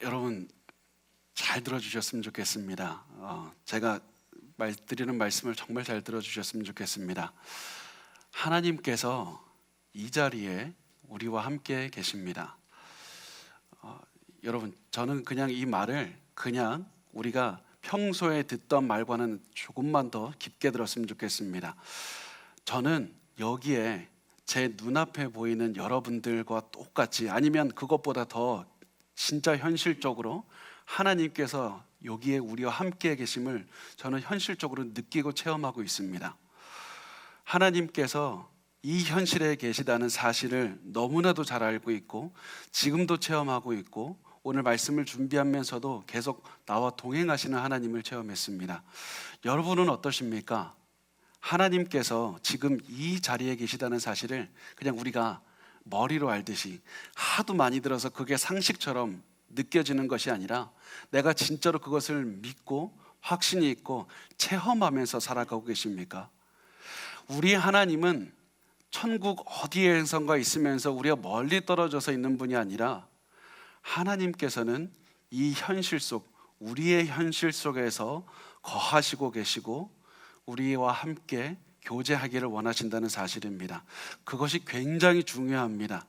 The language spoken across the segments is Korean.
여러분 잘 들어주셨으면 좋겠습니다. 제가 드리는 말씀을 정말 잘 들어주셨으면 좋겠습니다. 하나님께서 이 자리에 우리와 함께 계십니다. 여러분, 저는 그냥 이 말을 그냥 우리가 평소에 듣던 말과는 조금만 더 깊게 들었으면 좋겠습니다. 저는 여기에 제 눈앞에 보이는 여러분들과 똑같이, 아니면 그것보다 더 진짜 현실적으로 하나님께서 여기에 우리와 함께 계심을 저는 현실적으로 느끼고 체험하고 있습니다. 하나님께서 이 현실에 계시다는 사실을 너무나도 잘 알고 있고 지금도 체험하고 있고 오늘 말씀을 준비하면서도 계속 나와 동행하시는 하나님을 체험했습니다. 여러분은 어떠십니까? 하나님께서 지금 이 자리에 계시다는 사실을 그냥 우리가 머리로 알듯이 하도 많이 들어서 그게 상식처럼 느껴지는 것이 아니라 내가 진짜로 그것을 믿고 확신이 있고 체험하면서 살아가고 계십니까? 우리 하나님은 천국 어디에선가 있으면서 우리가 멀리 떨어져서 있는 분이 아니라 하나님께서는 이 현실 속, 우리의 현실 속에서 거하시고 계시고 우리와 함께 교제하기를 원하신다는 사실입니다. 그것이 굉장히 중요합니다.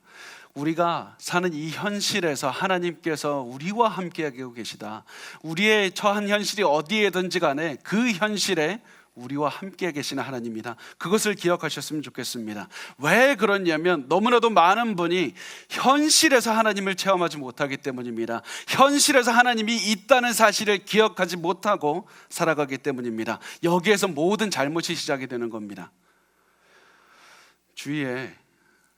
우리가 사는 이 현실에서 하나님께서 우리와 함께하고 계시다. 우리의 처한 현실이 어디에든지 간에 그 현실에 우리와 함께 계시는 하나님이다. 그것을 기억하셨으면 좋겠습니다. 왜 그러냐면 너무나도 많은 분이 현실에서 하나님을 체험하지 못하기 때문입니다. 현실에서 하나님이 있다는 사실을 기억하지 못하고 살아가기 때문입니다. 여기에서 모든 잘못이 시작이 되는 겁니다. 주위에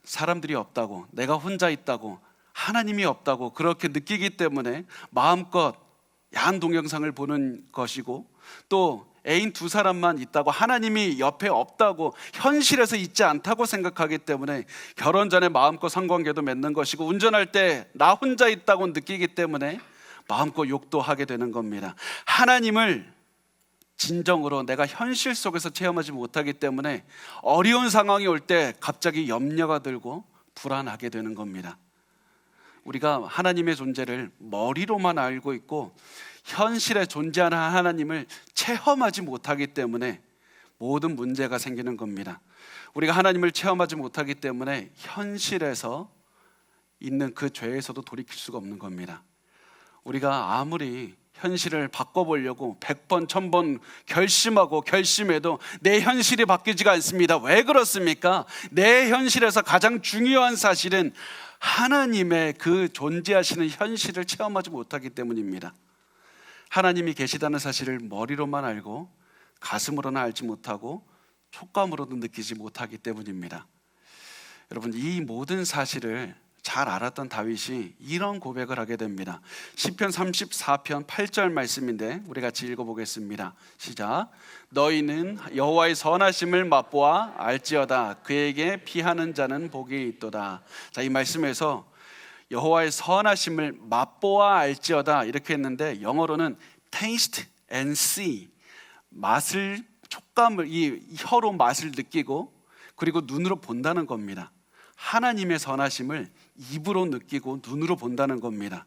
사람들이 없다고, 내가 혼자 있다고, 하나님이 없다고 그렇게 느끼기 때문에 마음껏 야한 동영상을 보는 것이고, 또 애인 두 사람만 있다고, 하나님이 옆에 없다고, 현실에서 있지 않다고 생각하기 때문에 결혼 전에 마음껏 성관계도 맺는 것이고, 운전할 때 나 혼자 있다고 느끼기 때문에 마음껏 욕도 하게 되는 겁니다. 하나님을 진정으로 내가 현실 속에서 체험하지 못하기 때문에 어려운 상황이 올 때 갑자기 염려가 들고 불안하게 되는 겁니다. 우리가 하나님의 존재를 머리로만 알고 있고 현실에 존재하는 하나님을 체험하지 못하기 때문에 모든 문제가 생기는 겁니다. 우리가 하나님을 체험하지 못하기 때문에 현실에서 있는 그 죄에서도 돌이킬 수가 없는 겁니다. 우리가 아무리 현실을 바꿔보려고 100번, 1000번 결심하고 결심해도 내 현실이 바뀌지가 않습니다. 왜 그렇습니까? 내 현실에서 가장 중요한 사실은 하나님의 그 존재하시는 현실을 체험하지 못하기 때문입니다. 하나님이 계시다는 사실을 머리로만 알고 가슴으로는 알지 못하고 촉감으로도 느끼지 못하기 때문입니다. 여러분, 이 모든 사실을 잘 알았던 다윗이 이런 고백을 하게 됩니다. 시편 34편 8절 말씀인데 우리 같이 읽어보겠습니다. 시작. 너희는 여호와의 선하심을 맛보아 알지어다. 그에게 피하는 자는 복이 있도다. 자, 이 말씀에서 여호와의 선하심을 맛보아 알지어다 이렇게 했는데 영어로는 taste and see, 맛을, 촉감을, 이 혀로 맛을 느끼고 그리고 눈으로 본다는 겁니다. 하나님의 선하심을 입으로 느끼고 눈으로 본다는 겁니다.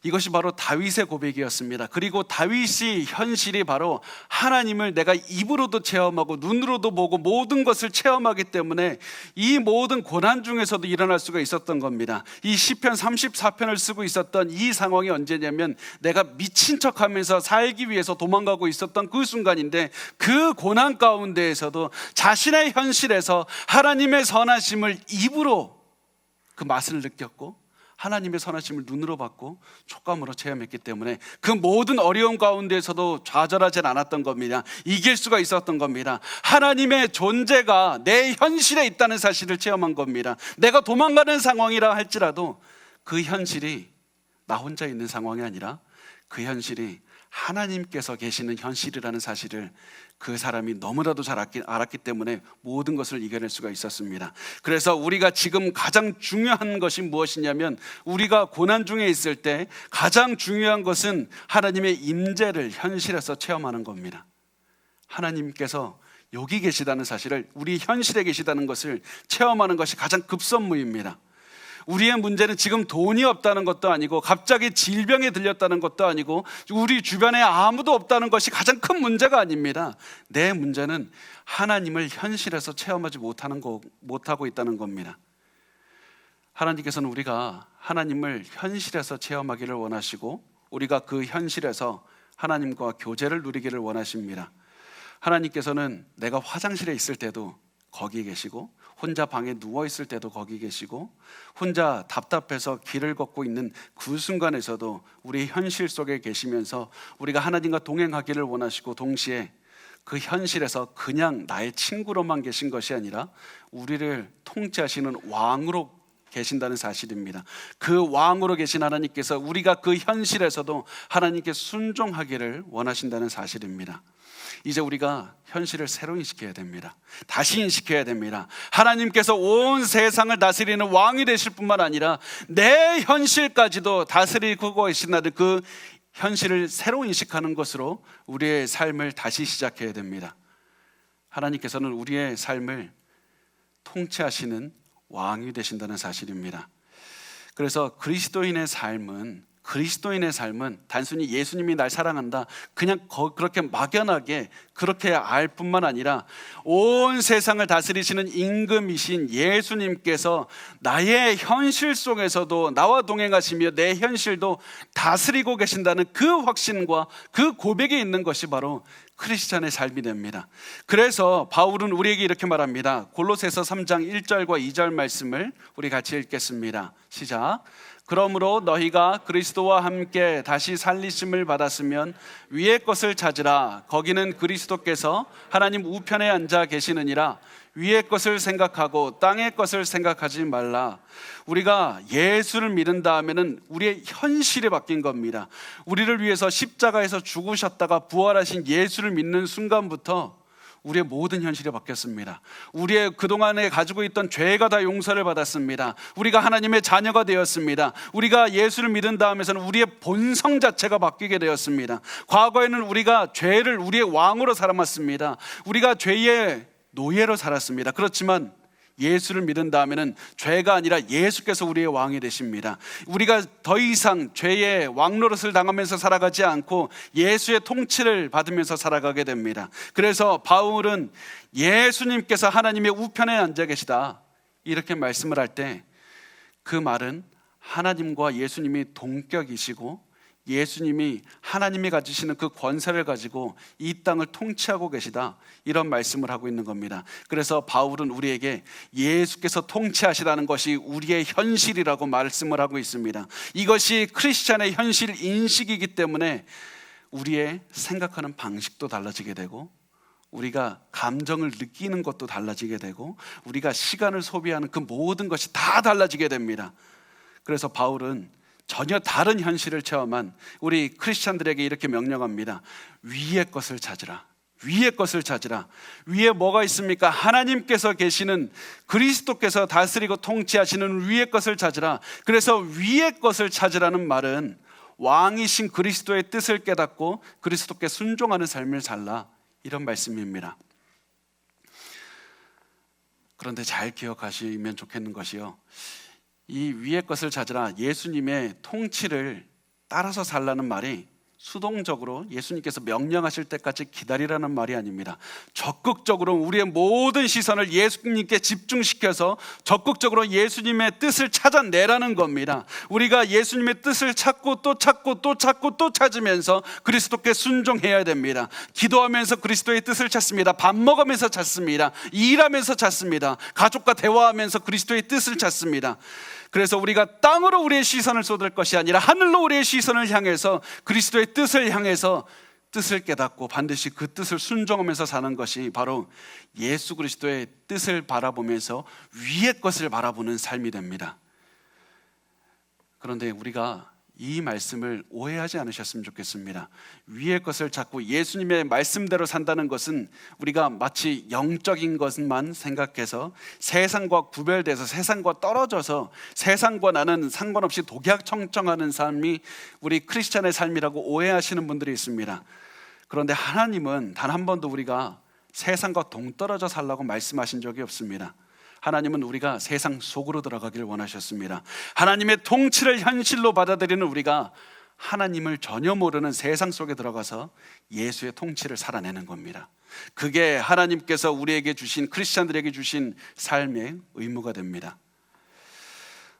이것이 바로 다윗의 고백이었습니다. 그리고 다윗의 현실이 바로 하나님을 내가 입으로도 체험하고 눈으로도 보고 모든 것을 체험하기 때문에 이 모든 고난 중에서도 일어날 수가 있었던 겁니다. 이 시편 34편을 쓰고 있었던 이 상황이 언제냐면 내가 미친 척하면서 살기 위해서 도망가고 있었던 그 순간인데 그 고난 가운데에서도 자신의 현실에서 하나님의 선하심을 입으로 그 맛을 느꼈고 하나님의 선하심을 눈으로 봤고 촉감으로 체험했기 때문에 그 모든 어려움 가운데에서도 좌절하진 않았던 겁니다. 이길 수가 있었던 겁니다. 하나님의 존재가 내 현실에 있다는 사실을 체험한 겁니다. 내가 도망가는 상황이라 할지라도 그 현실이 나 혼자 있는 상황이 아니라 그 현실이 하나님께서 계시는 현실이라는 사실을 그 사람이 너무나도 잘 알았기 때문에 모든 것을 이겨낼 수가 있었습니다. 그래서 우리가 지금 가장 중요한 것이 무엇이냐면 우리가 고난 중에 있을 때 가장 중요한 것은 하나님의 임재를 현실에서 체험하는 겁니다. 하나님께서 여기 계시다는 사실을, 우리 현실에 계시다는 것을 체험하는 것이 가장 급선무입니다. 우리의 문제는 지금 돈이 없다는 것도 아니고 갑자기 질병에 들렸다는 것도 아니고 우리 주변에 아무도 없다는 것이 가장 큰 문제가 아닙니다. 내 문제는 하나님을 현실에서 체험하지 못하고 있다는 겁니다. 하나님께서는 우리가 하나님을 현실에서 체험하기를 원하시고 우리가 그 현실에서 하나님과 교제를 누리기를 원하십니다. 하나님께서는 내가 화장실에 있을 때도 거기 계시고 혼자 방에 누워 있을 때도 거기 계시고 혼자 답답해서 길을 걷고 있는 그 순간에서도 우리 현실 속에 계시면서 우리가 하나님과 동행하기를 원하시고 동시에 그 현실에서 그냥 나의 친구로만 계신 것이 아니라 우리를 통치하시는 왕으로 계신다는 사실입니다. 그 왕으로 계신 하나님께서 우리가 그 현실에서도 하나님께 순종하기를 원하신다는 사실입니다. 이제 우리가 현실을 새로 인식해야 됩니다. 다시 인식해야 됩니다. 하나님께서 온 세상을 다스리는 왕이 되실 뿐만 아니라 내 현실까지도 다스리고 계신다는 그 현실을 새로 인식하는 것으로 우리의 삶을 다시 시작해야 됩니다. 하나님께서는 우리의 삶을 통치하시는 왕이 되신다는 사실입니다. 그래서 그리스도인의 삶은 단순히 예수님이 날 사랑한다 그냥 그렇게 막연하게 그렇게 알 뿐만 아니라 온 세상을 다스리시는 임금이신 예수님께서 나의 현실 속에서도 나와 동행하시며 내 현실도 다스리고 계신다는 그 확신과 그 고백이 있는 것이 바로 크리스찬의 삶이 됩니다. 그래서 바울은 우리에게 이렇게 말합니다. 골로새서 3장 1절과 2절 말씀을 우리 같이 읽겠습니다. 시작. 그러므로 너희가 그리스도와 함께 다시 살리심을 받았으면 위의 것을 찾으라. 거기는 그리스도께서 하나님 우편에 앉아 계시느니라. 위의 것을 생각하고 땅의 것을 생각하지 말라. 우리가 예수를 믿은 다음에는 우리의 현실이 바뀐 겁니다. 우리를 위해서 십자가에서 죽으셨다가 부활하신 예수를 믿는 순간부터 우리의 모든 현실이 바뀌었습니다. 우리의 그동안에 가지고 있던 죄가 다 용서를 받았습니다. 우리가 하나님의 자녀가 되었습니다. 우리가 예수를 믿은 다음에서는 우리의 본성 자체가 바뀌게 되었습니다. 과거에는 우리가 죄를 우리의 왕으로 살아왔습니다. 우리가 죄의 노예로 살았습니다. 그렇지만 예수를 믿은 다음에는 죄가 아니라 예수께서 우리의 왕이 되십니다. 우리가 더 이상 죄의 왕노릇을 당하면서 살아가지 않고 예수의 통치를 받으면서 살아가게 됩니다. 그래서 바울은 예수님께서 하나님의 우편에 앉아 계시다 이렇게 말씀을 할 때 그 말은 하나님과 예수님이 동격이시고 예수님이 하나님이 가지시는 그 권세를 가지고 이 땅을 통치하고 계시다 이런 말씀을 하고 있는 겁니다. 그래서 바울은 우리에게 예수께서 통치하시다는 것이 우리의 현실이라고 말씀을 하고 있습니다. 이것이 크리스찬의 현실 인식이기 때문에 우리의 생각하는 방식도 달라지게 되고 우리가 감정을 느끼는 것도 달라지게 되고 우리가 시간을 소비하는 그 모든 것이 다 달라지게 됩니다. 그래서 바울은 전혀 다른 현실을 체험한 우리 크리스찬들에게 이렇게 명령합니다. 위의 것을 찾으라. 위의 것을 찾으라. 위에 뭐가 있습니까? 하나님께서 계시는 그리스도께서 다스리고 통치하시는 위의 것을 찾으라. 그래서 위의 것을 찾으라는 말은 왕이신 그리스도의 뜻을 깨닫고 그리스도께 순종하는 삶을 살라 이런 말씀입니다. 그런데 잘 기억하시면 좋겠는 것이요, 이 위의 것을 찾으라, 예수님의 통치를 따라서 살라는 말이 수동적으로 예수님께서 명령하실 때까지 기다리라는 말이 아닙니다. 적극적으로 우리의 모든 시선을 예수님께 집중시켜서 적극적으로 예수님의 뜻을 찾아내라는 겁니다. 우리가 예수님의 뜻을 찾고 또 찾고 또 찾고 또 찾으면서 그리스도께 순종해야 됩니다. 기도하면서 그리스도의 뜻을 찾습니다. 밥 먹으면서 찾습니다. 일하면서 찾습니다. 가족과 대화하면서 그리스도의 뜻을 찾습니다. 그래서 우리가 땅으로 우리의 시선을 쏟을 것이 아니라 하늘로 우리의 시선을 향해서 그리스도의 뜻을 향해서 뜻을 깨닫고 반드시 그 뜻을 순종하면서 사는 것이 바로 예수 그리스도의 뜻을 바라보면서 위의 것을 바라보는 삶이 됩니다. 그런데 우리가 이 말씀을 오해하지 않으셨으면 좋겠습니다. 위의 것을 찾고 예수님의 말씀대로 산다는 것은 우리가 마치 영적인 것만 생각해서 세상과 구별돼서 세상과 떨어져서 세상과 나는 상관없이 독약청청하는 삶이 우리 크리스찬의 삶이라고 오해하시는 분들이 있습니다. 그런데 하나님은 단 한 번도 우리가 세상과 동떨어져 살라고 말씀하신 적이 없습니다. 하나님은 우리가 세상 속으로 들어가길 원하셨습니다. 하나님의 통치를 현실로 받아들이는 우리가 하나님을 전혀 모르는 세상 속에 들어가서 예수의 통치를 살아내는 겁니다. 그게 하나님께서 우리에게 주신, 크리스찬들에게 주신 삶의 의무가 됩니다.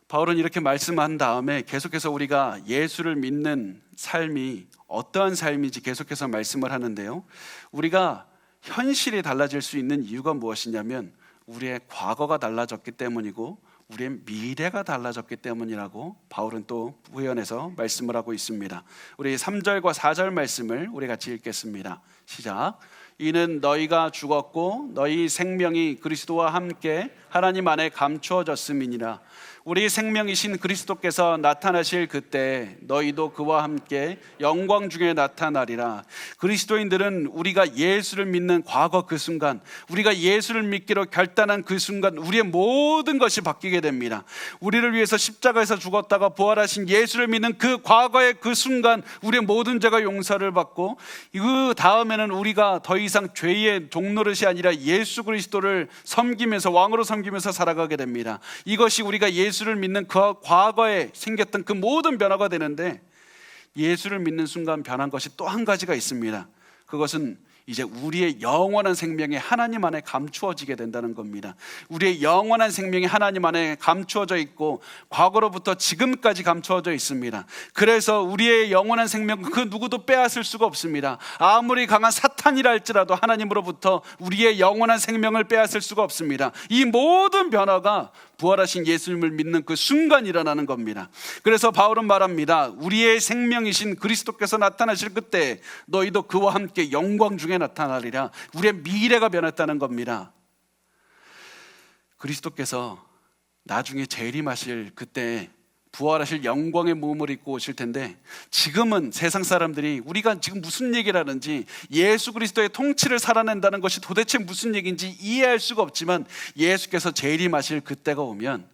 바울은 이렇게 말씀한 다음에 계속해서 우리가 예수를 믿는 삶이 어떠한 삶인지 계속해서 말씀을 하는데요, 우리가 현실이 달라질 수 있는 이유가 무엇이냐면 우리의 과거가 달라졌기 때문이고 우리의 미래가 달라졌기 때문이라고 바울은 또 부연해서 말씀을 하고 있습니다. 우리 3절과 4절 말씀을 우리 같이 읽겠습니다. 시작. 이는 너희가 죽었고 너희 생명이 그리스도와 함께 하나님 안에 감추어졌음이니라. 우리 생명이신 그리스도께서 나타나실 그때 너희도 그와 함께 영광 중에 나타나리라. 그리스도인들은 우리가 예수를 믿는 과거 그 순간, 우리가 예수를 믿기로 결단한 그 순간 우리의 모든 것이 바뀌게 됩니다. 우리를 위해서 십자가에서 죽었다가 부활하신 예수를 믿는 그 과거의 그 순간 우리의 모든 죄가 용서를 받고, 그 다음에는 우리가 더 이상 죄의 종노릇이 아니라 예수 그리스도를 섬기면서, 왕으로 섬기면서 살아가게 됩니다. 이것이 우리가 예수를 믿는 그 과거에 생겼던 그 모든 변화가 되는데, 예수를 믿는 순간 변한 것이 또 한 가지가 있습니다. 그것은 이제 우리의 영원한 생명이 하나님 안에 감추어지게 된다는 겁니다. 우리의 영원한 생명이 하나님 안에 감추어져 있고 과거로부터 지금까지 감추어져 있습니다. 그래서 우리의 영원한 생명 그 누구도 빼앗을 수가 없습니다. 아무리 강한 사탄이라 할지라도 하나님으로부터 우리의 영원한 생명을 빼앗을 수가 없습니다. 이 모든 변화가 부활하신 예수님을 믿는 그 순간 일어나는 겁니다. 그래서 바울은 말합니다. 우리의 생명이신 그리스도께서 나타나실 그때 너희도 그와 함께 영광 중에 나타나리라. 우리의 미래가 변했다는 겁니다. 그리스도께서 나중에 재림하실 그때 부활하실 영광의 몸을 입고 오실 텐데, 지금은 세상 사람들이 우리가 지금 무슨 얘기를 하는지, 예수 그리스도의 통치를 살아낸다는 것이 도대체 무슨 얘기인지 이해할 수가 없지만, 예수께서 재림하실 그때가 오면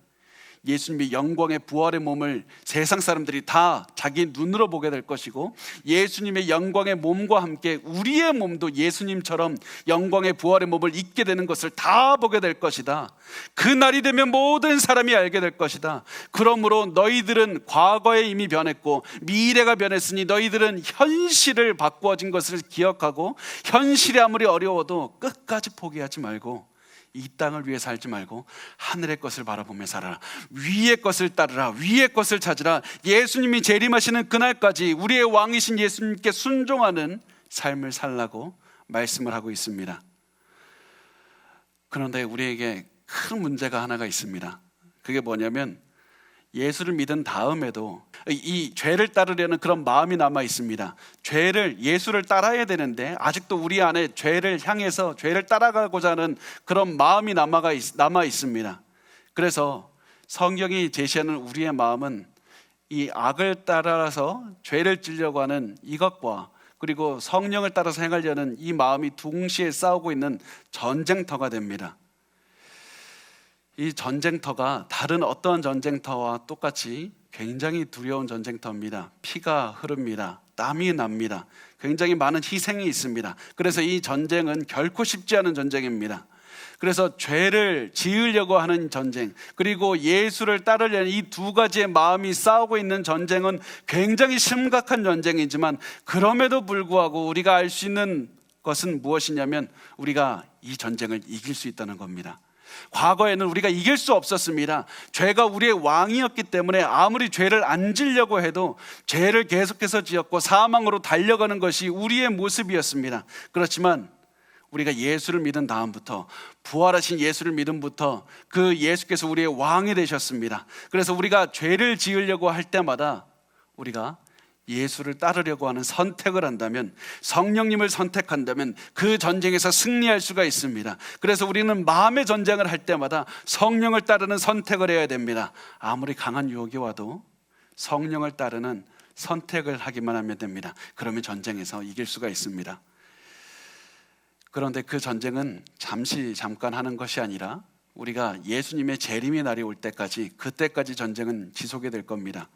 예수님의 영광의 부활의 몸을 세상 사람들이 다 자기 눈으로 보게 될 것이고, 예수님의 영광의 몸과 함께 우리의 몸도 예수님처럼 영광의 부활의 몸을 입게 되는 것을 다 보게 될 것이다. 그 날이 되면 모든 사람이 알게 될 것이다. 그러므로 너희들은 과거에 이미 변했고 미래가 변했으니 너희들은 현실을 바꾸어진 것을 기억하고, 현실이 아무리 어려워도 끝까지 포기하지 말고 이 땅을 위해 살지 말고 하늘의 것을 바라보며 살아라. 위의 것을 따르라. 위의 것을 찾으라. 예수님이 재림하시는 그날까지 우리의 왕이신 예수님께 순종하는 삶을 살라고 말씀을 하고 있습니다. 그런데 우리에게 큰 문제가 하나가 있습니다. 그게 뭐냐면, 예수를 믿은 다음에도 이 죄를 따르려는 그런 마음이 남아 있습니다. 예수를 따라야 되는데 아직도 우리 안에 죄를 향해서 죄를 따라가고자 하는 그런 마음이 남아 있습니다. 그래서 성경이 제시하는 우리의 마음은 이 악을 따라서 죄를 지려고 하는 이것과, 그리고 성령을 따라서 행하려는 이 마음이 동시에 싸우고 있는 전쟁터가 됩니다. 이 전쟁터가 다른 어떠한 전쟁터와 똑같이 굉장히 두려운 전쟁터입니다. 피가 흐릅니다. 땀이 납니다. 굉장히 많은 희생이 있습니다. 그래서 이 전쟁은 결코 쉽지 않은 전쟁입니다. 그래서 죄를 지으려고 하는 전쟁, 그리고 예수를 따르려는 이 두 가지의 마음이 싸우고 있는 전쟁은 굉장히 심각한 전쟁이지만, 그럼에도 불구하고 우리가 알 수 있는 것은 무엇이냐면 우리가 이 전쟁을 이길 수 있다는 겁니다. 과거에는 우리가 이길 수 없었습니다. 죄가 우리의 왕이었기 때문에 아무리 죄를 안 지려고 해도 죄를 계속해서 지었고 사망으로 달려가는 것이 우리의 모습이었습니다. 그렇지만 우리가 예수를 믿은 다음부터, 부활하신 예수를 믿음부터 그 예수께서 우리의 왕이 되셨습니다. 그래서 우리가 죄를 지으려고 할 때마다 우리가 예수를 따르려고 하는 선택을 한다면, 성령님을 선택한다면 그 전쟁에서 승리할 수가 있습니다. 그래서 우리는 마음의 전쟁을 할 때마다 성령을 따르는 선택을 해야 됩니다. 아무리 강한 유혹이 와도 성령을 따르는 선택을 하기만 하면 됩니다. 그러면 전쟁에서 이길 수가 있습니다. 그런데 그 전쟁은 잠깐 하는 것이 아니라 우리가 예수님의 재림의 날이 올 때까지, 그때까지 전쟁은 지속이 될 겁니다.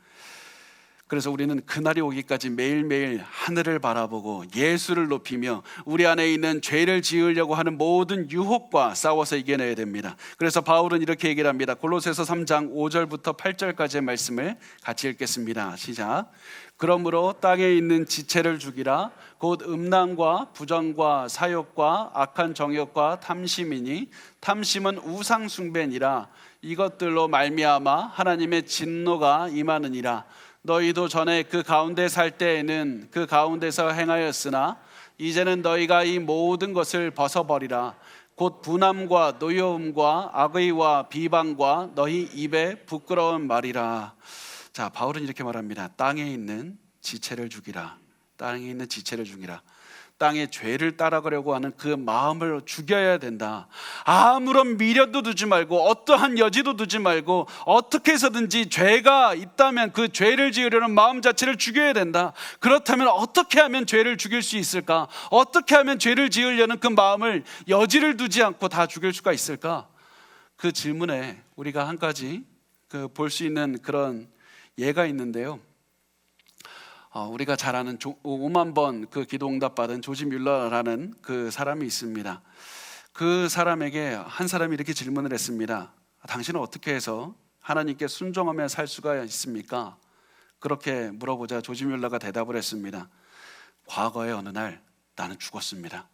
그래서 우리는 그날이 오기까지 매일매일 하늘을 바라보고 예수를 높이며 우리 안에 있는 죄를 지으려고 하는 모든 유혹과 싸워서 이겨내야 됩니다. 그래서 바울은 이렇게 얘기를 합니다. 골로새서 3장 5절부터 8절까지의 말씀을 같이 읽겠습니다. 시작. 그러므로 땅에 있는 지체를 죽이라. 곧 음란과 부정과 사욕과 악한 정욕과 탐심이니 탐심은 우상 숭배니라. 이것들로 말미암아 하나님의 진노가 임하느니라. 너희도 전에 그 가운데 살 때에는 그 가운데서 행하였으나 이제는 너희가 이 모든 것을 벗어버리라. 곧 분함과 노여움과 악의와 비방과 너희 입에 부끄러운 말이라. 자, 바울은 이렇게 말합니다. 땅에 있는 지체를 죽이라. 땅에 있는 지체를 죽이라. 땅의 죄를 따라가려고 하는 그 마음을 죽여야 된다. 아무런 미련도 두지 말고 어떠한 여지도 두지 말고 어떻게 해서든지 죄가 있다면 그 죄를 지으려는 마음 자체를 죽여야 된다. 그렇다면 어떻게 하면 죄를 죽일 수 있을까? 어떻게 하면 죄를 지으려는 그 마음을 여지를 두지 않고 다 죽일 수가 있을까? 그 질문에 우리가 한 가지 볼 수 있는 그런 예가 있는데요. 우리가 잘 아는 5만 번 그 기도 응답 받은 조지 뮬러라는 그 사람이 있습니다. 그 사람에게 한 사람이 이렇게 질문을 했습니다. 당신은 어떻게 해서 하나님께 순종하며 살 수가 있습니까? 그렇게 물어보자 조지 뮬러가 대답을 했습니다. 과거의 어느 날 나는 죽었습니다.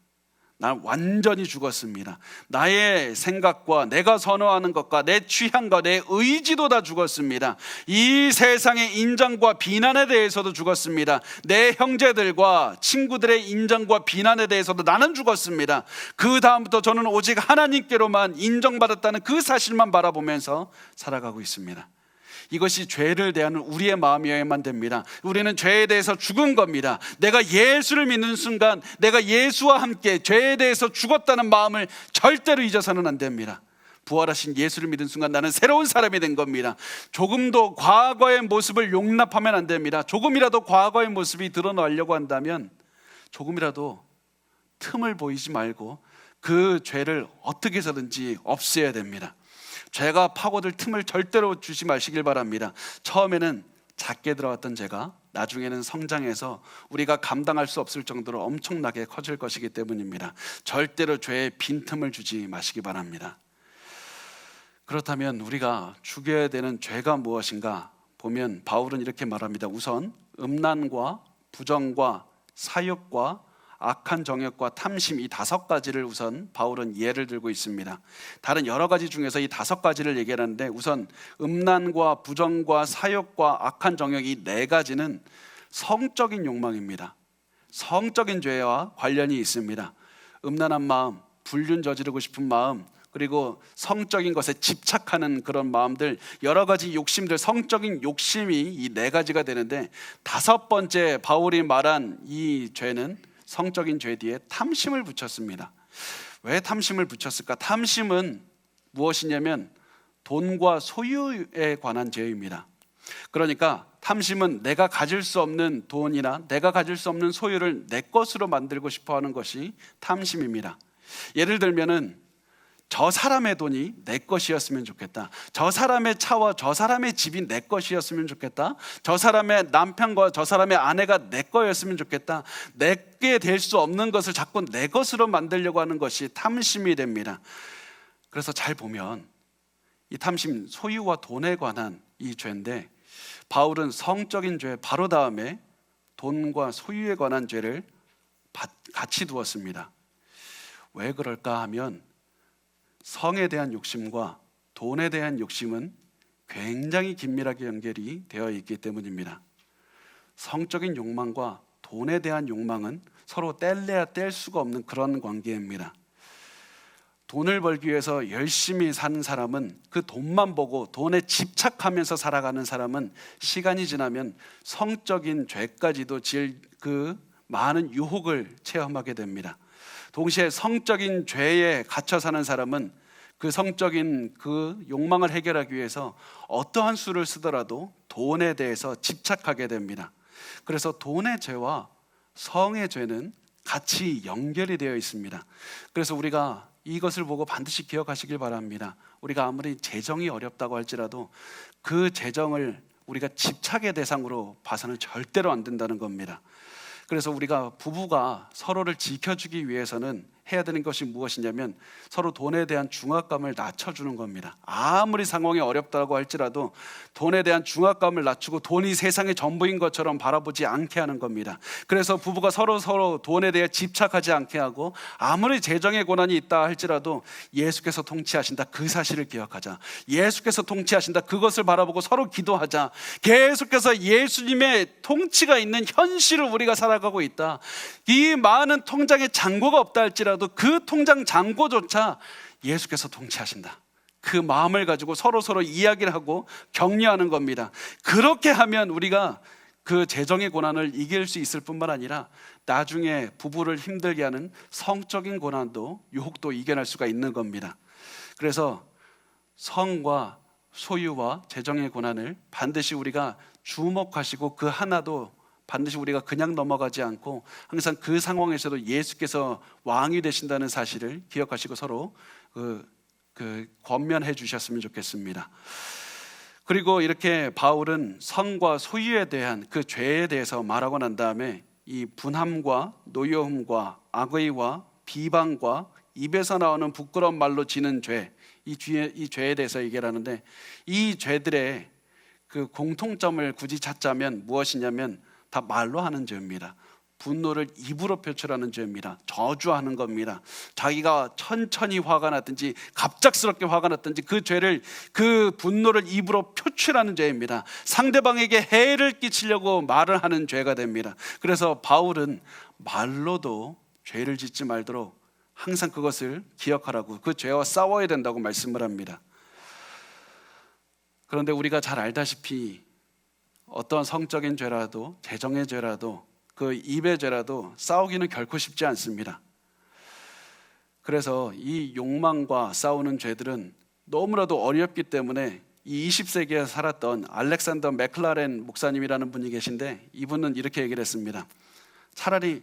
난 완전히 죽었습니다. 나의 생각과 내가 선호하는 것과 내 취향과 내 의지도 다 죽었습니다. 이 세상의 인정과 비난에 대해서도 죽었습니다. 내 형제들과 친구들의 인정과 비난에 대해서도 나는 죽었습니다. 그 다음부터 저는 오직 하나님께로만 인정받았다는 그 사실만 바라보면서 살아가고 있습니다. 이것이 죄를 대하는 우리의 마음이어야만 됩니다. 우리는 죄에 대해서 죽은 겁니다. 내가 예수를 믿는 순간 내가 예수와 함께 죄에 대해서 죽었다는 마음을 절대로 잊어서는 안 됩니다. 부활하신 예수를 믿은 순간 나는 새로운 사람이 된 겁니다. 조금도 과거의 모습을 용납하면 안 됩니다. 조금이라도 과거의 모습이 드러나려고 한다면 조금이라도 틈을 보이지 말고 그 죄를 어떻게 해서든지 없애야 됩니다. 죄가 파고들 틈을 절대로 주지 마시길 바랍니다. 처음에는 작게 들어왔던 죄가 나중에는 성장해서 우리가 감당할 수 없을 정도로 엄청나게 커질 것이기 때문입니다. 절대로 죄에 빈틈을 주지 마시기 바랍니다. 그렇다면 우리가 죽여야 되는 죄가 무엇인가 보면 바울은 이렇게 말합니다. 우선 음란과 부정과 사욕과 악한 정욕과 탐심, 이 5가지를 우선 바울은 예를 들고 있습니다. 다른 여러 가지 중에서 이 5가지를 얘기하는데 우선 음란과 부정과 사욕과 악한 정욕, 이 4가지는 성적인 욕망입니다. 성적인 죄와 관련이 있습니다. 음란한 마음, 불륜 저지르고 싶은 마음, 그리고 성적인 것에 집착하는 그런 마음들, 여러 가지 욕심들, 성적인 욕심이 이 4가지가 되는데 5번째 바울이 말한 이 죄는 성적인 죄 뒤에 탐심을 붙였습니다. 왜 탐심을 붙였을까? 탐심은 무엇이냐면 돈과 소유에 관한 죄입니다. 그러니까 탐심은 내가 가질 수 없는 돈이나 내가 가질 수 없는 소유를 내 것으로 만들고 싶어 하는 것이 탐심입니다. 예를 들면은 저 사람의 돈이 내 것이었으면 좋겠다. 저 사람의 차와 저 사람의 집이 내 것이었으면 좋겠다. 저 사람의 남편과 저 사람의 아내가 내 거였으면 좋겠다. 내게 될 수 없는 것을 자꾸 내 것으로 만들려고 하는 것이 탐심이 됩니다. 그래서 잘 보면 이 탐심, 소유와 돈에 관한 이 죄인데 바울은 성적인 죄 바로 다음에 돈과 소유에 관한 죄를 같이 두었습니다. 왜 그럴까 하면 성에 대한 욕심과 돈에 대한 욕심은 굉장히 긴밀하게 연결이 되어 있기 때문입니다. 성적인 욕망과 돈에 대한 욕망은 서로 뗄래야 뗄 수가 없는 그런 관계입니다. 돈을 벌기 위해서 열심히 사는 사람은 그 돈만 보고 돈에 집착하면서 살아가는 사람은 시간이 지나면 성적인 죄까지도 지을 그 많은 유혹을 체험하게 됩니다. 동시에 성적인 죄에 갇혀 사는 사람은 그 성적인 그 욕망을 해결하기 위해서 어떠한 수를 쓰더라도 돈에 대해서 집착하게 됩니다. 그래서 돈의 죄와 성의 죄는 같이 연결이 되어 있습니다. 그래서 우리가 이것을 보고 반드시 기억하시길 바랍니다. 우리가 아무리 재정이 어렵다고 할지라도 그 재정을 우리가 집착의 대상으로 봐서는 절대로 안 된다는 겁니다. 그래서 우리가 부부가 서로를 지켜주기 위해서는 해야 되는 것이 무엇이냐면 서로 돈에 대한 중압감을 낮춰주는 겁니다. 아무리 상황이 어렵다고 할지라도 돈에 대한 중압감을 낮추고 돈이 세상의 전부인 것처럼 바라보지 않게 하는 겁니다. 그래서 부부가 서로 돈에 대해 집착하지 않게 하고, 아무리 재정의 고난이 있다 할지라도 예수께서 통치하신다 그 사실을 기억하자. 예수께서 통치하신다 그것을 바라보고 서로 기도하자. 계속해서 예수님의 통치가 있는 현실을 우리가 살아가고 있다. 이 많은 통장에 잔고가 없다 할지라도 그 통장 잔고조차 예수께서 통치하신다, 그 마음을 가지고 서로 이야기를 하고 격려하는 겁니다. 그렇게 하면 우리가 그 재정의 고난을 이길 수 있을 뿐만 아니라 나중에 부부를 힘들게 하는 성적인 고난도, 유혹도 이겨낼 수가 있는 겁니다. 그래서 성과 소유와 재정의 고난을 반드시 우리가 주목하시고 그 하나도 반드시 우리가 그냥 넘어가지 않고 항상 그 상황에서도 예수께서 왕이 되신다는 사실을 기억하시고 서로 권면해 주셨으면 좋겠습니다. 그리고 이렇게 바울은 성과 소유에 대한 그 죄에 대해서 말하고 난 다음에 이 분함과 노여움과 악의와 비방과 입에서 나오는 부끄러운 말로 지는 죄, 이 죄에 대해서 얘기를 하는데, 이 죄들의 그 공통점을 굳이 찾자면 무엇이냐면 다 말로 하는 죄입니다. 분노를 입으로 표출하는 죄입니다. 저주하는 겁니다. 자기가 천천히 화가 났든지 갑작스럽게 화가 났든지 그 분노를 입으로 표출하는 죄입니다. 상대방에게 해를 끼치려고 말을 하는 죄가 됩니다. 그래서 바울은 말로도 죄를 짓지 말도록 항상 그것을 기억하라고, 그 죄와 싸워야 된다고 말씀을 합니다. 그런데 우리가 잘 알다시피 어떤 성적인 죄라도 재정의 죄라도 그 입의 죄라도 싸우기는 결코 쉽지 않습니다. 그래서 이 욕망과 싸우는 죄들은 너무나도 어렵기 때문에 이 20세기에 살았던 알렉산더 맥클라렌 목사님이라는 분이 계신데, 이분은 이렇게 얘기를 했습니다. 차라리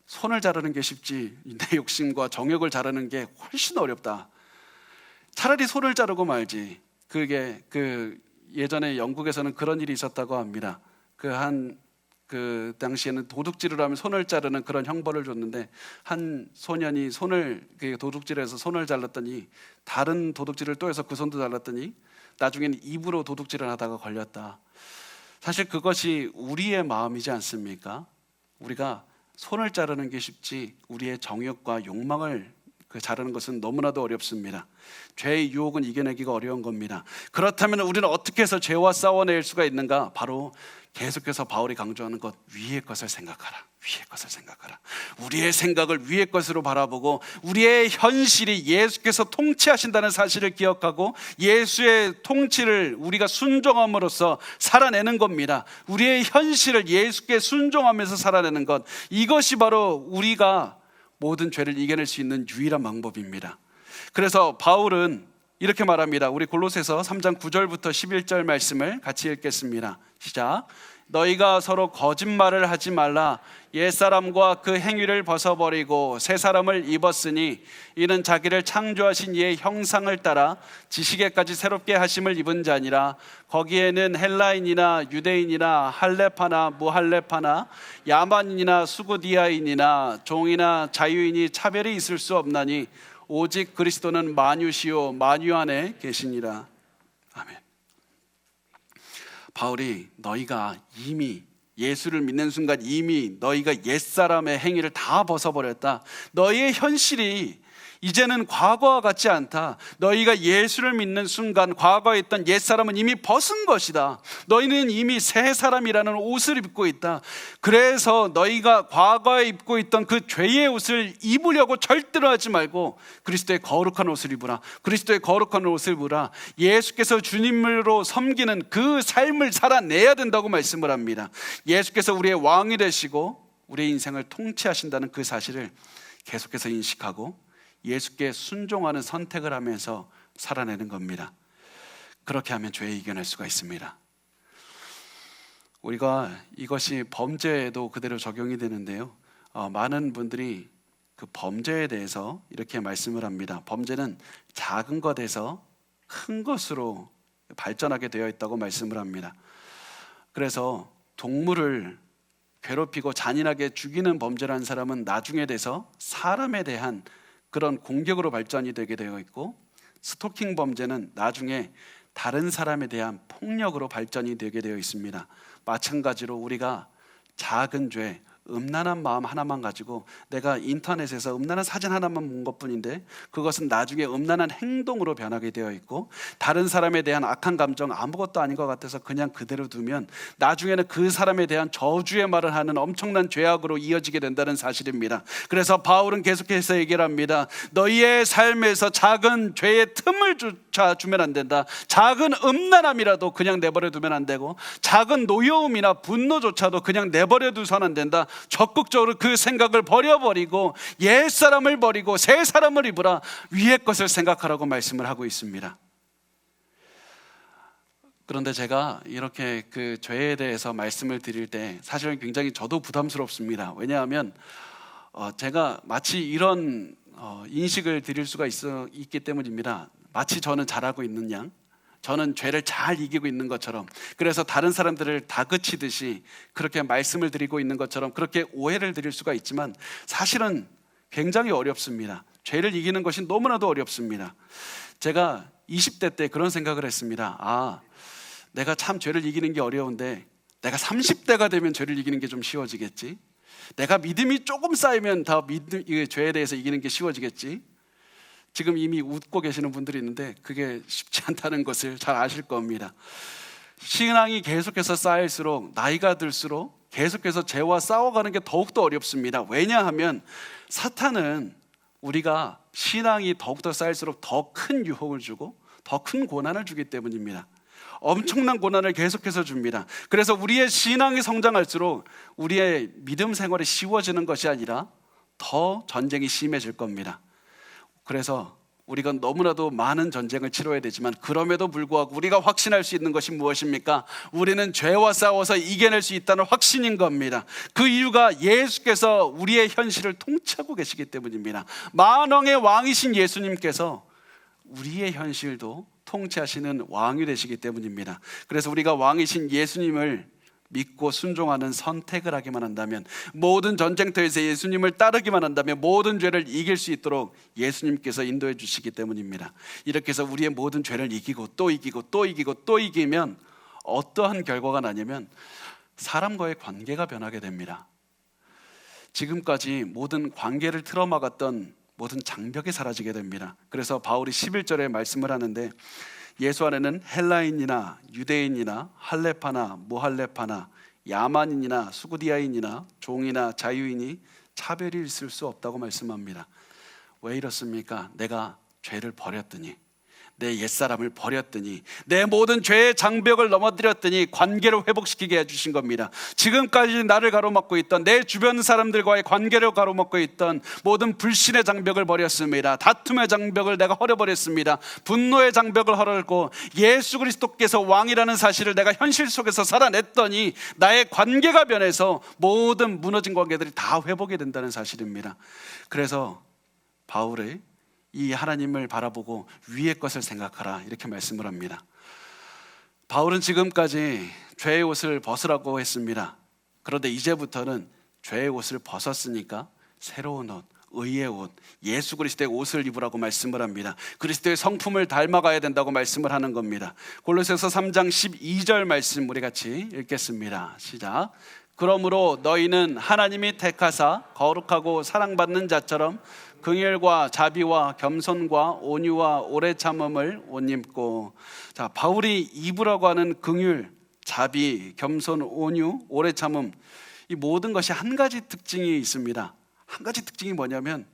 손을 자르는 게 쉽지 내 욕심과 정욕을 자르는 게 훨씬 어렵다. 차라리 손을 자르고 말지. 그게 예전에 영국에서는 그런 일이 있었다고 합니다. 그 당시에는 도둑질을 하면 손을 자르는 그런 형벌을 줬는데, 한 소년이 도둑질해서 손을 잘랐더니 다른 도둑질을 또 해서 그 손도 잘랐더니 나중에는 입으로 도둑질을 하다가 걸렸다. 사실 그것이 우리의 마음이지 않습니까? 우리가 손을 자르는 게 쉽지 우리의 정욕과 욕망을 자르는 것은 너무나도 어렵습니다. 죄의 유혹은 이겨내기가 어려운 겁니다. 그렇다면 우리는 어떻게 해서 죄와 싸워낼 수가 있는가? 바로 계속해서 바울이 강조하는 것, 위의 것을 생각하라. 위의 것을 생각하라. 우리의 생각을 위의 것으로 바라보고 우리의 현실이 예수께서 통치하신다는 사실을 기억하고 예수의 통치를 우리가 순종함으로써 살아내는 겁니다. 우리의 현실을 예수께 순종하면서 살아내는 것, 이것이 바로 우리가 모든 죄를 이겨낼 수 있는 유일한 방법입니다. 그래서 바울은 이렇게 말합니다. 우리 골로새서 3장 9절부터 11절 말씀을 같이 읽겠습니다. 시작. 너희가 서로 거짓말을 하지 말라. 옛사람과 그 행위를 벗어버리고 새 사람을 입었으니 이는 자기를 창조하신 이의 형상을 따라 지식에까지 새롭게 하심을 입은 자니라. 거기에는 헬라인이나 유대인이나 할레파나 무할레파나 야만인이나 수구디아인이나 종이나 자유인이 차별이 있을 수 없나니 오직 그리스도는 만유시요 만유 안에 계시니라. 아멘. 바울이 너희가 이미 예수를 믿는 순간 이미 너희가 옛사람의 행위를 다 벗어버렸다. 너희의 현실이 이제는 과거와 같지 않다. 너희가 예수를 믿는 순간 과거에 있던 옛사람은 이미 벗은 것이다. 너희는 이미 새 사람이라는 옷을 입고 있다. 그래서 너희가 과거에 입고 있던 그 죄의 옷을 입으려고 절대로 하지 말고 그리스도의 거룩한 옷을 입으라. 그리스도의 거룩한 옷을 입으라. 예수께서 주님으로 섬기는 그 삶을 살아내야 된다고 말씀을 합니다. 예수께서 우리의 왕이 되시고 우리의 인생을 통치하신다는 그 사실을 계속해서 인식하고 예수께 순종하는 선택을 하면서 살아내는 겁니다. 그렇게 하면 죄에 이겨낼 수가 있습니다. 우리가 이것이 범죄에도 그대로 적용이 되는데요. 많은 분들이 그 범죄에 대해서 이렇게 말씀을 합니다. 범죄는 작은 것에서 큰 것으로 발전하게 되어 있다고 말씀을 합니다. 그래서 동물을 괴롭히고 잔인하게 죽이는 범죄를 한 사람은 나중에 돼서 사람에 대한 그런 공격으로 발전이 되게 되어 있고, 스토킹 범죄는 나중에 다른 사람에 대한 폭력으로 발전이 되게 되어 있습니다. 마찬가지로 우리가 작은 죄, 음란한 마음 하나만 가지고 내가 인터넷에서 음란한 사진 하나만 본 것뿐인데 그것은 나중에 음란한 행동으로 변하게 되어 있고, 다른 사람에 대한 악한 감정 아무것도 아닌 것 같아서 그냥 그대로 두면 나중에는 그 사람에 대한 저주의 말을 하는 엄청난 죄악으로 이어지게 된다는 사실입니다. 그래서 바울은 계속해서 얘기를 합니다. 너희의 삶에서 작은 죄의 틈을 조차 주면 안 된다. 작은 음란함이라도 그냥 내버려 두면 안 되고, 작은 노여움이나 분노조차도 그냥 내버려 두서는 안 된다. 적극적으로 그 생각을 버려버리고 옛사람을 버리고 새 사람을 입으라. 위의 것을 생각하라고 말씀을 하고 있습니다. 그런데 제가 이렇게 그 죄에 대해서 말씀을 드릴 때 사실은 굉장히 저도 부담스럽습니다. 왜냐하면 제가 마치 이런 인식을 드릴 수가 있기 때문입니다. 마치 저는 잘하고 있는 양, 저는 죄를 잘 이기고 있는 것처럼, 그래서 다른 사람들을 다그치듯이 그렇게 말씀을 드리고 있는 것처럼 그렇게 오해를 드릴 수가 있지만 사실은 굉장히 어렵습니다. 죄를 이기는 것이 너무나도 어렵습니다. 제가 20대 때 그런 생각을 했습니다. 내가 참 죄를 이기는 게 어려운데 내가 30대가 되면 죄를 이기는 게 좀 쉬워지겠지. 내가 믿음이 조금 쌓이면 죄에 대해서 이기는 게 쉬워지겠지. 지금 이미 웃고 계시는 분들이 있는데 그게 쉽지 않다는 것을 잘 아실 겁니다. 신앙이 계속해서 쌓일수록, 나이가 들수록 계속해서 죄와 싸워가는 게 더욱더 어렵습니다. 왜냐하면 사탄은 우리가 신앙이 더욱더 쌓일수록 더 큰 유혹을 주고 더 큰 고난을 주기 때문입니다. 엄청난 고난을 계속해서 줍니다. 그래서 우리의 신앙이 성장할수록 우리의 믿음 생활이 쉬워지는 것이 아니라 더 전쟁이 심해질 겁니다. 그래서 우리가 너무나도 많은 전쟁을 치러야 되지만 그럼에도 불구하고 우리가 확신할 수 있는 것이 무엇입니까? 우리는 죄와 싸워서 이겨낼 수 있다는 확신인 겁니다. 그 이유가 예수께서 우리의 현실을 통치하고 계시기 때문입니다. 만왕의 왕이신 예수님께서 우리의 현실도 통치하시는 왕이 되시기 때문입니다. 그래서 우리가 왕이신 예수님을 믿고 순종하는 선택을 하기만 한다면, 모든 전쟁터에서 예수님을 따르기만 한다면 모든 죄를 이길 수 있도록 예수님께서 인도해 주시기 때문입니다. 이렇게 해서 우리의 모든 죄를 이기고 또 이기고 또 이기고 또 이기면 어떠한 결과가 나냐면 사람과의 관계가 변하게 됩니다. 지금까지 모든 관계를 틀어막았던 모든 장벽이 사라지게 됩니다. 그래서 바울이 11절에 말씀을 하는데, 예수 안에는 헬라인이나 유대인이나 할레파나 무할레파나 야만인이나 수구디아인이나 종이나 자유인이 차별이 있을 수 없다고 말씀합니다. 왜 이렇습니까? 내가 죄를 버렸더니, 내 옛사람을 버렸더니, 내 모든 죄의 장벽을 넘어뜨렸더니 관계를 회복시키게 해주신 겁니다. 지금까지 나를 가로막고 있던, 내 주변 사람들과의 관계를 가로막고 있던 모든 불신의 장벽을 버렸습니다. 다툼의 장벽을 내가 헐어버렸습니다. 분노의 장벽을 헐었고 예수 그리스도께서 왕이라는 사실을 내가 현실 속에서 살아냈더니 나의 관계가 변해서 모든 무너진 관계들이 다 회복이 된다는 사실입니다. 그래서 바울의 이 하나님을 바라보고 위의 것을 생각하라, 이렇게 말씀을 합니다. 바울은 지금까지 죄의 옷을 벗으라고 했습니다. 그런데 이제부터는 죄의 옷을 벗었으니까 새로운 옷, 의의 옷, 예수 그리스도의 옷을 입으라고 말씀을 합니다. 그리스도의 성품을 닮아가야 된다고 말씀을 하는 겁니다. 골로새서 3장 12절 말씀 우리 같이 읽겠습니다. 시작. 그러므로 너희는 하나님이 택하사 거룩하고 사랑받는 자처럼 긍휼과 자비와 겸손과 온유와 오래 참음을 옷 입고. 자, 바울이 입으라고 하는 긍휼, 자비, 겸손, 온유, 오래 참음, 이 모든 것이 한 가지 특징이 있습니다. 한 가지 특징이 뭐냐면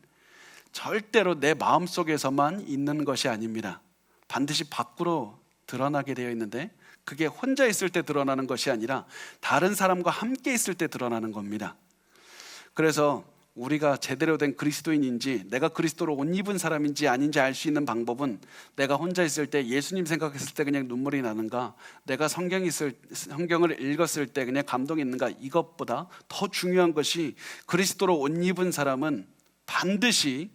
절대로 내 마음속에서만 있는 것이 아닙니다. 반드시 밖으로 드러나게 되어 있는데 그게 혼자 있을 때 드러나는 것이 아니라 다른 사람과 함께 있을 때 드러나는 겁니다. 그래서 우리가 제대로 된 그리스도인인지, 내가 그리스도로 옷 입은 사람인지 아닌지 알 수 있는 방법은, 내가 혼자 있을 때 예수님 생각했을 때 그냥 눈물이 나는가, 내가 성경을 읽었을 때 그냥 감동이 있는가, 이것보다 더 중요한 것이 그리스도로 옷 입은 사람은 반드시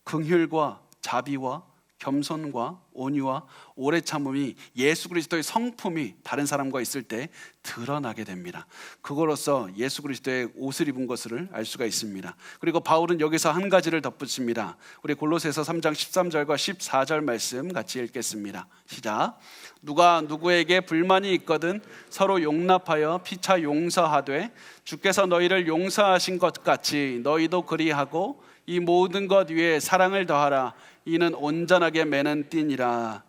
긍휼과 자비와 겸손과 온유와 오래 참음이 예수 그리스도의 성품이 다른 사람과 있을 때 드러나게 됩니다. 그거로써 예수 그리스도의 옷을 입은 것을 알 수가 있습니다. 그리고 바울은 여기서 한 가지를 덧붙입니다. 우리 골로새서 3장 13절과 14절 말씀 같이 읽겠습니다. 시작. 누가 누구에게 불만이 있거든 서로 용납하여 피차 용서하되 주께서 너희를 용서하신 것 같이 너희도 그리하고 이 모든 것 위에 사랑을 더하라. 이는 온전하게 매는 띠니라.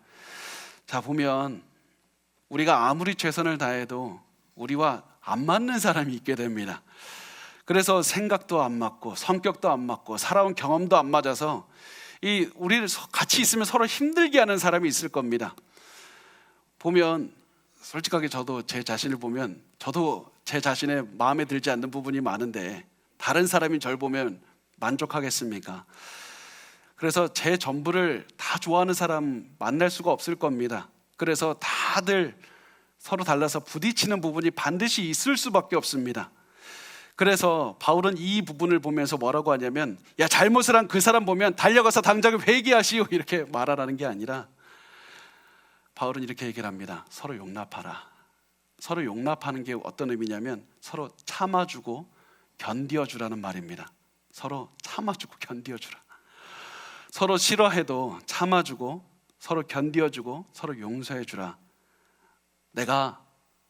자, 보면 우리가 아무리 최선을 다해도 우리와 안 맞는 사람이 있게 됩니다. 그래서 생각도 안 맞고 성격도 안 맞고 살아온 경험도 안 맞아서 우리를 같이 있으면 서로 힘들게 하는 사람이 있을 겁니다. 보면 솔직하게 저도 제 자신을 보면 저도 제 자신의 마음에 들지 않는 부분이 많은데 다른 사람이 저를 보면 만족하겠습니까? 그래서 제 전부를 다 좋아하는 사람 만날 수가 없을 겁니다. 그래서 다들 서로 달라서 부딪히는 부분이 반드시 있을 수밖에 없습니다. 그래서 바울은 이 부분을 보면서 뭐라고 하냐면, 야, 잘못을 한 그 사람 보면 달려가서 당장 회개하시오 이렇게 말하라는 게 아니라 바울은 이렇게 얘기를 합니다. 서로 용납하라. 서로 용납하는 게 어떤 의미냐면 서로 참아주고 견디어주라는 말입니다. 서로 참아주고 견디어주라. 서로 싫어해도 참아주고 서로 견디어주고 서로 용서해주라. 내가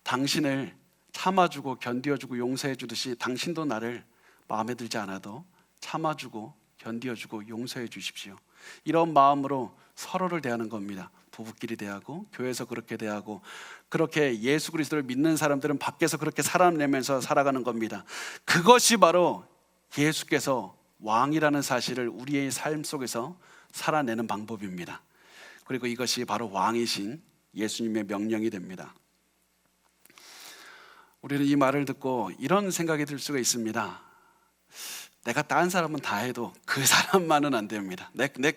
당신을 참아주고 견디어주고 용서해주듯이 당신도 나를 마음에 들지 않아도 참아주고 견디어주고 용서해 주십시오. 이런 마음으로 서로를 대하는 겁니다. 부부끼리 대하고 교회에서 그렇게 대하고 그렇게 예수 그리스도를 믿는 사람들은 밖에서 그렇게 살아내면서 살아가는 겁니다. 그것이 바로 예수께서 왕이라는 사실을 우리의 삶 속에서 살아내는 방법입니다. 그리고 이것이 바로 왕이신 예수님의 명령이 됩니다. 우리는 이 말을 듣고 이런 생각이 들 수가 있습니다. 내가 다른 사람은 다 해도 그 사람만은 안 됩니다.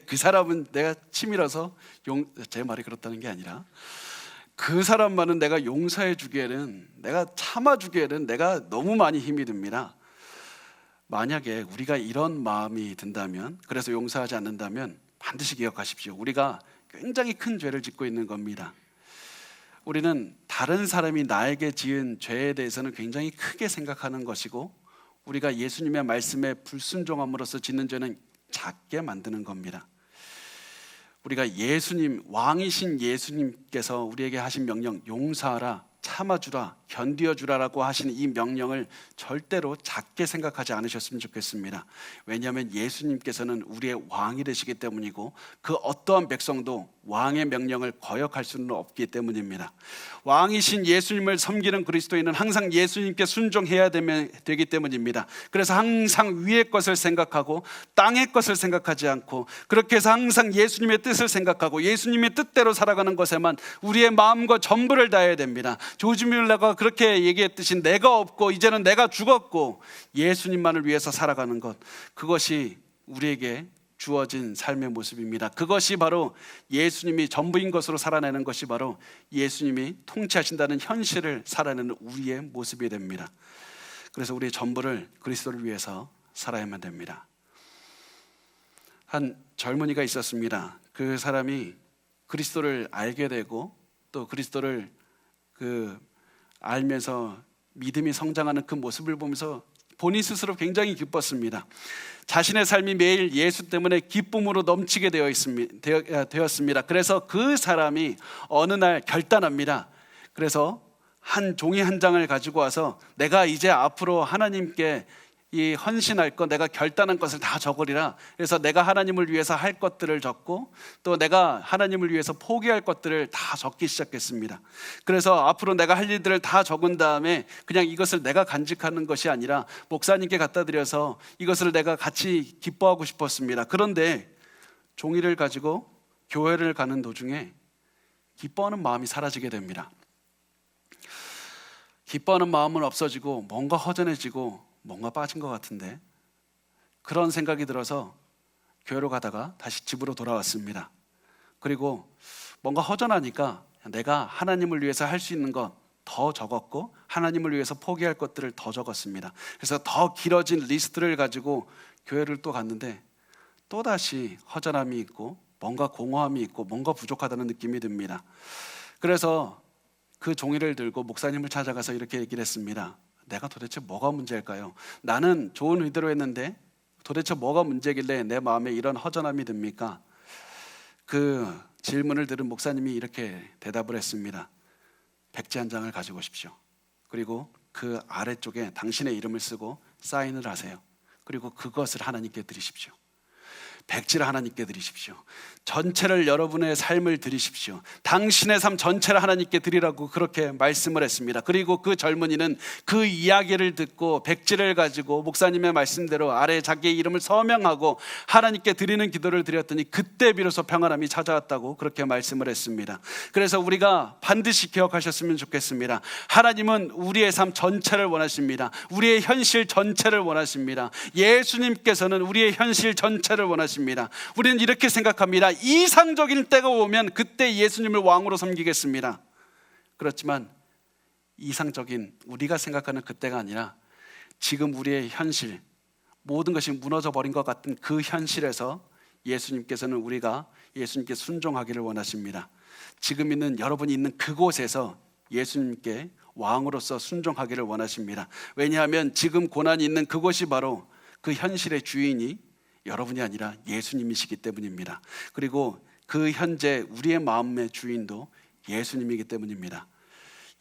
그 사람은 내가 치밀어서 제 말이 그렇다는 게 아니라 그 사람만은 내가 용서해 주기에는, 내가 참아 주기에는 내가 너무 많이 힘이 듭니다. 만약에 우리가 이런 마음이 든다면, 그래서 용서하지 않는다면 반드시 기억하십시오. 우리가 굉장히 큰 죄를 짓고 있는 겁니다. 우리는 다른 사람이 나에게 지은 죄에 대해서는 굉장히 크게 생각하는 것이고, 우리가 예수님의 말씀에 불순종함으로써 짓는 죄는 작게 만드는 겁니다. 우리가 왕이신 예수님께서 우리에게 하신 명령, 용서하라, 참아주라, 견디어주라라고 하시는 이 명령을 절대로 작게 생각하지 않으셨으면 좋겠습니다. 왜냐하면 예수님께서는 우리의 왕이 되시기 때문이고 그 어떠한 백성도 왕의 명령을 거역할 수는 없기 때문입니다. 왕이신 예수님을 섬기는 그리스도인은 항상 예수님께 순종해야 되기 때문입니다. 그래서 항상 위의 것을 생각하고 땅의 것을 생각하지 않고, 그렇게 해서 항상 예수님의 뜻을 생각하고 예수님의 뜻대로 살아가는 것에만 우리의 마음과 전부를 다해야 됩니다. 조지 뮬러가 그렇게 얘기했듯이 내가 없고 이제는 내가 죽었고 예수님만을 위해서 살아가는 것, 그것이 우리에게 주어진 삶의 모습입니다. 그것이 바로 예수님이 전부인 것으로 살아내는 것이 바로 예수님이 통치하신다는 현실을 살아내는 우리의 모습이 됩니다. 그래서 우리의 전부를 그리스도를 위해서 살아야만 됩니다. 한 젊은이가 있었습니다. 그 사람이 그리스도를 알게 되고 또 그리스도를 알면서 믿음이 성장하는 그 모습을 보면서 본인 스스로 굉장히 기뻤습니다. 자신의 삶이 매일 예수 때문에 기쁨으로 넘치게 되었습니다. 그래서 그 사람이 어느 날 결단합니다. 그래서 한 종이 한 장을 가지고 와서 내가 이제 앞으로 하나님께 이 헌신할 것, 내가 결단한 것을 다 적으리라. 그래서 내가 하나님을 위해서 할 것들을 적고 또 내가 하나님을 위해서 포기할 것들을 다 적기 시작했습니다. 그래서 앞으로 내가 할 일들을 다 적은 다음에 그냥 이것을 내가 간직하는 것이 아니라 목사님께 갖다 드려서 이것을 내가 같이 기뻐하고 싶었습니다. 그런데 종이를 가지고 교회를 가는 도중에 기뻐하는 마음이 사라지게 됩니다. 기뻐하는 마음은 없어지고 뭔가 허전해지고 뭔가 빠진 것 같은데, 그런 생각이 들어서 교회로 가다가 다시 집으로 돌아왔습니다. 그리고 뭔가 허전하니까 내가 하나님을 위해서 할 수 있는 것 더 적었고 하나님을 위해서 포기할 것들을 더 적었습니다. 그래서 더 길어진 리스트를 가지고 교회를 또 갔는데 또다시 허전함이 있고 뭔가 공허함이 있고 뭔가 부족하다는 느낌이 듭니다. 그래서 그 종이를 들고 목사님을 찾아가서 이렇게 얘기를 했습니다. 내가 도대체 뭐가 문제일까요? 나는 좋은 의도로 했는데 도대체 뭐가 문제길래 내 마음에 이런 허전함이 듭니까? 그 질문을 들은 목사님이 이렇게 대답을 했습니다. 백지 한 장을 가지고 오십시오. 그리고 그 아래쪽에 당신의 이름을 쓰고 사인을 하세요. 그리고 그것을 하나님께 드리십시오. 백지를 하나님께 드리십시오. 전체를, 여러분의 삶을 드리십시오. 당신의 삶 전체를 하나님께 드리라고 그렇게 말씀을 했습니다. 그리고 그 젊은이는 그 이야기를 듣고 백지를 가지고 목사님의 말씀대로 아래 자기의 이름을 서명하고 하나님께 드리는 기도를 드렸더니 그때 비로소 평안함이 찾아왔다고 그렇게 말씀을 했습니다. 그래서 우리가 반드시 기억하셨으면 좋겠습니다. 하나님은 우리의 삶 전체를 원하십니다. 우리의 현실 전체를 원하십니다. 예수님께서는 우리의 현실 전체를 원하십니다. 우리는 이렇게 생각합니다. 이상적인 때가 오면 그때 예수님을 왕으로 섬기겠습니다. 그렇지만 이상적인 우리가 생각하는 그때가 아니라 지금 우리의 현실, 모든 것이 무너져 버린 것 같은 그 현실에서 예수님께서는 우리가 예수님께 순종하기를 원하십니다. 지금 있는 여러분이 있는 그곳에서 예수님께 왕으로서 순종하기를 원하십니다. 왜냐하면 지금 고난이 있는 그곳이 바로 그 현실의 주인이 여러분이 아니라 예수님이시기 때문입니다. 그리고 그 현재 우리의 마음의 주인도 예수님이기 때문입니다.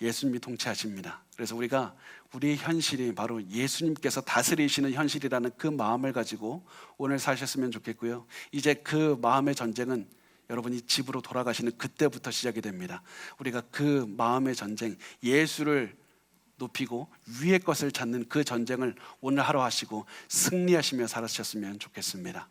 예수님이 통치하십니다. 그래서 우리가 우리의 현실이 바로 예수님께서 다스리시는 현실이라는 그 마음을 가지고 오늘 사셨으면 좋겠고요. 이제 그 마음의 전쟁은 여러분이 집으로 돌아가시는 그때부터 시작이 됩니다. 우리가 그 마음의 전쟁, 예수를 높이고 위의 것을 찾는 그 전쟁을 오늘 하루 하시고 승리하시며 살아주셨으면 좋겠습니다.